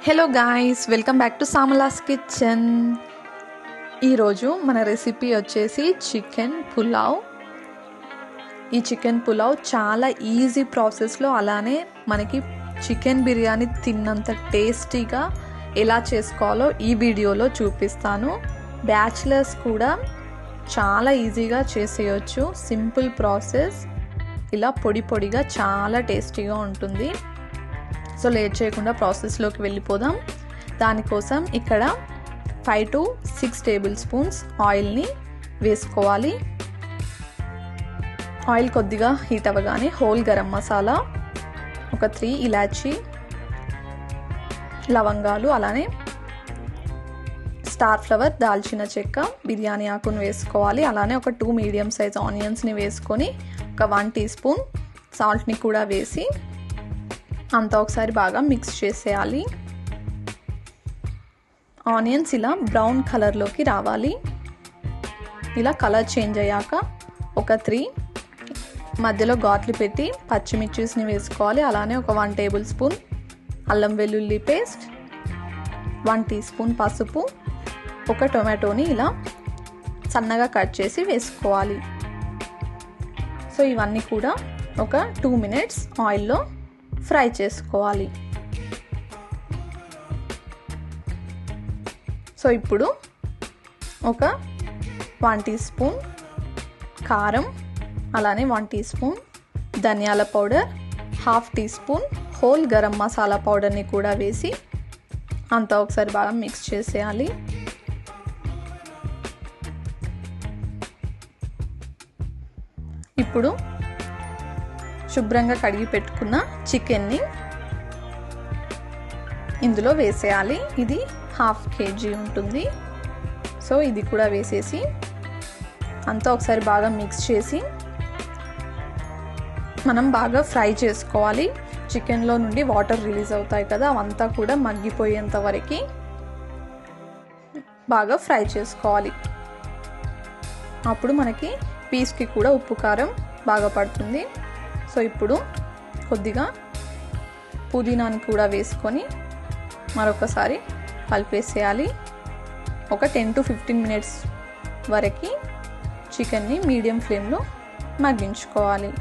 Hello guys, welcome back to సామలాస్ kitchen. ఈరోజు మన recipe వచ్చేసి చికెన్ పులావ్. ఈ చికెన్ పులావ్ చాలా ఈజీ ప్రాసెస్లో, అలానే మనకి చికెన్ బిర్యానీ తిన్నంత టేస్టీగా ఎలా చేసుకోవాలో ఈ వీడియోలో చూపిస్తాను. బ్యాచిలర్స్ కూడా చాలా ఈజీగా చేసేయచ్చు. సింపుల్ ప్రాసెస్, ఇలా పొడి పొడిగా చాలా టేస్టీగా ఉంటుంది. సో లేట్ చేయకుండా ప్రాసెస్లోకి వెళ్ళిపోదాం. దానికోసం ఇక్కడ 5 to 6 టేబుల్ స్పూన్స్ ఆయిల్ని వేసుకోవాలి. ఆయిల్ కొద్దిగా హీట్ అవ్వగానే హోల్ గరం మసాలా, ఒక 3 ఇలాచీ, లవంగాలు, అలానే స్టార్ ఫ్లవర్, దాల్చిన చెక్క, బిర్యానీ ఆకును వేసుకోవాలి. అలానే ఒక 2 మీడియం సైజ్ ఆనియన్స్ని వేసుకొని ఒక 1 టీ స్పూన్ సాల్ట్ని కూడా వేసి అంతా ఒకసారి బాగా మిక్స్ చేసేయాలి. ఆనియన్స్ ఇలా బ్రౌన్ కలర్లోకి రావాలి. ఇలా కలర్ చేంజ్ అయ్యాక ఒక 3 మధ్యలో ఘాట్లు పెట్టి పచ్చిమిర్చిని వేసుకోవాలి. అలానే ఒక 1 టేబుల్ స్పూన్ అల్లం వెల్లుల్లి పేస్ట్, 1 టీ స్పూన్ పసుపు, ఒక టొమాటోని ఇలా సన్నగా కట్ చేసి వేసుకోవాలి. సో ఇవన్నీ కూడా ఒక 2 మినిట్స్ ఆయిల్లో ఫ్రై చేసుకోవాలి. సో ఇప్పుడు ఒక 1 టీ స్పూన్ కారం, అలానే 1 టీ స్పూన్ ధనియాల powder, 1/2 teaspoon whole garam masala పౌడర్ని కూడా వేసి అంతా ఒకసారి బాగా మిక్స్ చేసేయాలి. ఇప్పుడు శుభ్రంగా కడిగి పెట్టుకున్న చికెన్ని ఇందులో వేసేయాలి. ఇది 1/2 kg ఉంటుంది. సో ఇది కూడా వేసేసి అంతా ఒకసారి బాగా మిక్స్ చేసి మనం బాగా ఫ్రై చేసుకోవాలి. చికెన్లో నుండి వాటర్ రిలీజ్ అవుతాయి కదా, అవంతా కూడా మగ్గిపోయేంత వరకు బాగా ఫ్రై చేసుకోవాలి. అప్పుడు మనకి పీస్కి కూడా ఉప్పు కారం బాగా పడుతుంది. సో ఇప్పుడు కొద్దిగా పుదీనాని కూడా వేసుకొని మరొకసారి కలిపేసేయాలి. ఒక 10 to 15 మినిట్స్ వరకు చికెన్ని మీడియం ఫ్లేమ్లో మగ్గించుకోవాలి.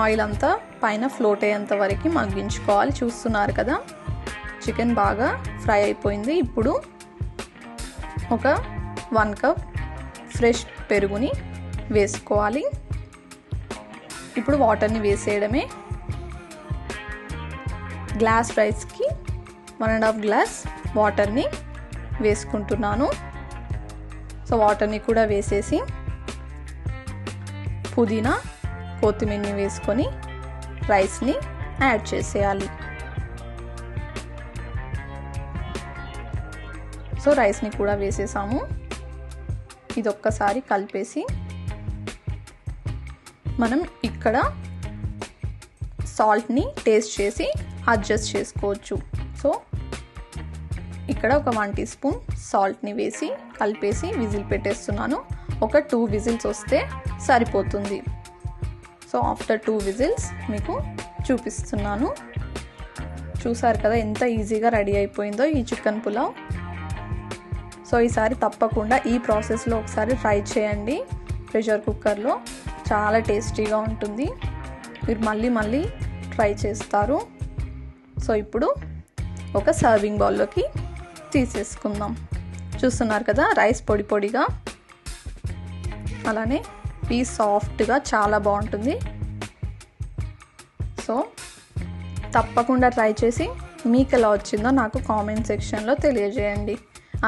ఆయిల్ అంతా పైన ఫ్లోట్ అయ్యేంత వరకు మగ్గించుకోవాలి. చూస్తున్నారు కదా, చికెన్ బాగా ఫ్రై అయిపోయింది. ఇప్పుడు ఒక 1 కప్ ఫ్రెష్ పెరుగుని వేసుకోవాలి. ఇప్పుడు వాటర్ని వేసేయడమే. గ్లాస్ రైస్కి 1.5 గ్లాస్ వాటర్ని వేసుకుంటున్నాను. సో వాటర్ని కూడా వేసేసి పుదీనా, కొత్తిమీరని వేసుకొని రైస్ని యాడ్ చేసేయాలి. సో రైస్ని కూడా వేసేసాము. ఇది ఒక్కసారి కలిపేసి మనం ఇక్కడ సాల్ట్ని టేస్ట్ చేసి అడ్జస్ట్ చేసుకోవచ్చు. సో ఇక్కడ ఒక 1 టీ స్పూన్ సాల్ట్ని వేసి కలిపేసి విజిల్ పెట్టేస్తున్నాను. ఒక 2 విజిల్స్ వస్తే సరిపోతుంది. సో ఆఫ్టర్ 2 విజిల్స్ మీకు చూపిస్తున్నాను. చూసారు కదా ఎంత ఈజీగా రెడీ అయిపోయిందో ఈ చికెన్ పులావ్. సో ఈసారి తప్పకుండా ఈ ప్రాసెస్లో ఒకసారి ట్రై చేయండి. ప్రెషర్ కుక్కర్లో చాలా టేస్టీగా ఉంటుంది. మీరు మళ్ళీ ట్రై చేస్తారు. సో ఇప్పుడు ఒక సర్వింగ్ బౌల్లోకి తీసేసుకుందాం. చూస్తున్నారు కదా, రైస్ పొడి పొడిగా, అలానే పీస్ సాఫ్ట్గా చాలా బాగుంటుంది. సో తప్పకుండా ట్రై చేసి మీకు ఎలా వచ్చిందో నాకు కామెంట్ సెక్షన్లో తెలియజేయండి.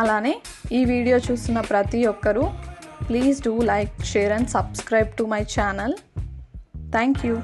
అలానే ఈ వీడియో చూస్తున్న ప్రతి ఒక్కరూ please do like, share and subscribe to my channel. Thank you.